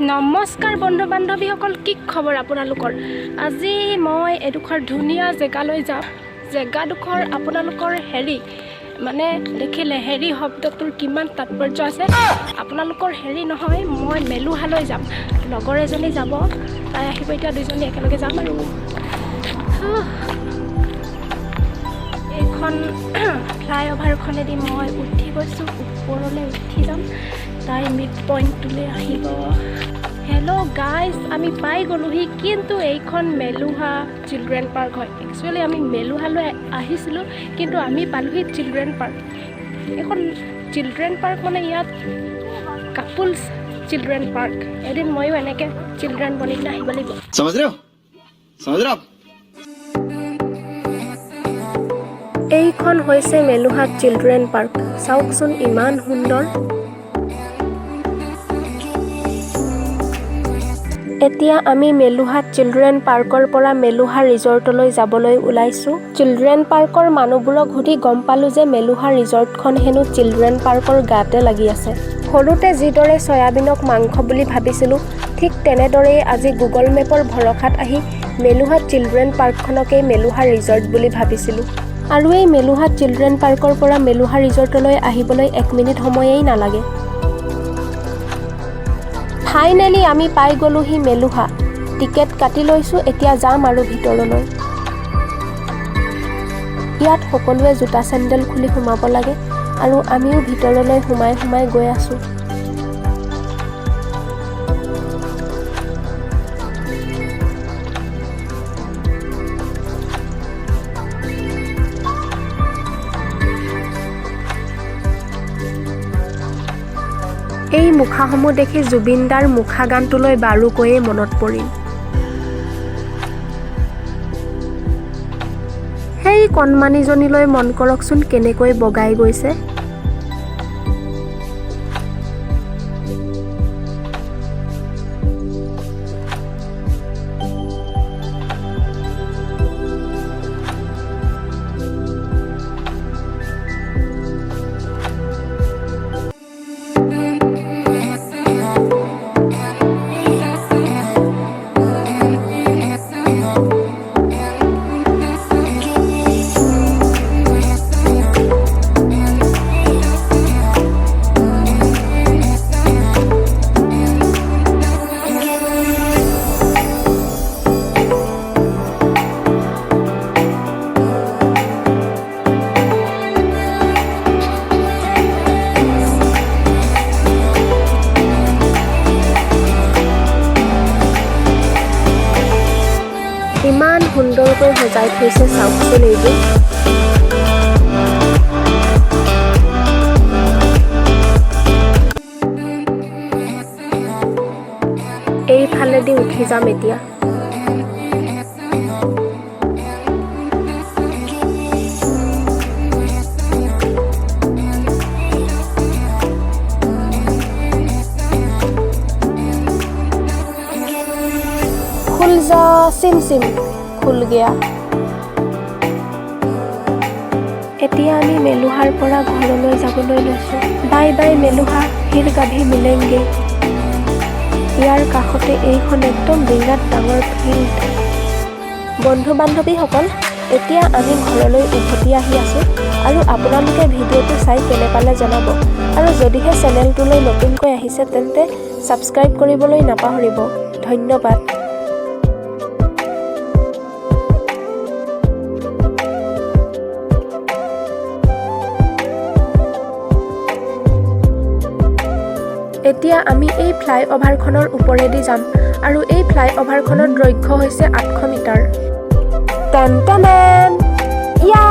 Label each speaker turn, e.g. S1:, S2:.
S1: নমস্কাৰ বন্ধু বান্ধৱীসকল, কি খবৰ আপোনালোকৰ? আজি মই এডোখৰ ধুনীয়া জেগালৈ যাম। জেগাডোখৰ আপোনালোকৰ মানে দেখিলে শব্দটোৰ কিমান তাৎপৰ্য আছে। আপোনালোকৰ নহয়, মই মেলুহালৈ যাম। লগৰ এজনী যাব, তাই আহিব। এতিয়া দুজনী একেলগে যাম। আৰু এইখন ফ্লাইঅভাৰখনেদি মই উঠি গৈছোঁ, ওপৰলৈ উঠি যাম। তাই মিড পইণ্টটোলৈ আহিব। হেল্ল' গাইজ, আমি পাই গ'লোহি। কিন্তু এইখন মেলুহা চিলড্ৰেন পাৰ্ক হয়। একচুৱেলি আমি মেলুহালৈ আহিছিলোঁ, কিন্তু আমি পালোহি চিলড্ৰেন পাৰ্ক। এইখন চিলড্ৰেন পাৰ্ক মানে ইয়াত কাপুলছ চিলড্ৰেন পাৰ্ক। এদিন ময়ো এনেকৈ চিলড্ৰেন বনি কিনে আহিব লাগিব। এইখন হৈছে মেলুহা চিলড্ৰেন পাৰ্ক। চাওকচোন, ইমান সুন্দৰ। এতিয়া আমি মেলুহা চিলড্ৰেন পাৰ্কৰ পৰা মেলুহা ৰিজৰ্টলৈ যাবলৈ ওলাইছোঁ। চিলড্ৰেন পাৰ্কৰ মানুহবোৰক সুধি গম পালোঁ যে মেলুহা ৰিজৰ্টখন হেনো চিলড্ৰেন পাৰ্কৰ গাতে লাগি আছে। সৰুতে যিদৰে চয়াবিনক মাংস বুলি ভাবিছিলোঁ, ঠিক তেনেদৰেই আজি গুগল মেপৰ ভৰসাত আহি মেলুহা চিলড্ৰেন পাৰ্কখনকেই মেলুহা ৰিজৰ্ট বুলি ভাবিছিলোঁ। আৰু এই মেলুহা চিলড্ৰেন পাৰ্কৰ পৰা মেলুহা ৰিজৰ্টলৈ আহিবলৈ 1 মিনিট সময়েই নালাগে। ফাইনেলি আমি পাই গ'লোহি মেলুহা। টিকেট কাটি লৈছোঁ, এতিয়া যাম আৰু ভিতৰলৈ। ইয়াত সকলোৱে জোতা চেণ্ডেল খুলি সোমাব লাগে, আৰু আমিও ভিতৰলৈ সোমাই সোমাই গৈ আছোঁ। এই মুখাসমূহ দেখি জুবিনদাৰ মুখা গানটোলৈ বাৰুকৈয়ে মনত পৰিল। সেই কণমানিজনীলৈ মন কৰকচোন, কেনেকৈ বগাই গৈছে। ইমান সুন্দৰকৈ সজাই থৈছে, চাওকচোন এইবোৰ। এইফালেদি উঠি যাম এতিয়া। खुल जा सिम सिम खुल गया। এতিয়া আমি মেলুহাৰ পৰা ঘৰলৈ যাবলৈ লৈছোঁ। বাই বাই মেলুহা, ফিৰ কভি মিলেংগে। ইয়াৰ কাষতে এইখন একদম বিৰাট ডাঙৰ ফিল্ড। বন্ধু বান্ধৱীসকল, এতিয়া আমি ঘৰলৈ উভতি আহি আছোঁ। আৰু আপোনালোকে ভিডিঅ'টো চাই কেনে পালে জনাব। আৰু যদিহে চেনেলটোলৈ নতুনকৈ আহিছে, তেন্তে ছাবস্ক্ৰাইব কৰিবলৈ নাপাহৰিব। ধন্যবাদ। এতিয়া আমি এই ফ্লাইঅভাৰখনৰ ওপৰেদি যাম, আৰু এই ফ্লাইঅভাৰখনৰ দৈৰ্ঘ্য হৈছে 800 মিটাৰ। টেন টেন, ইয়া!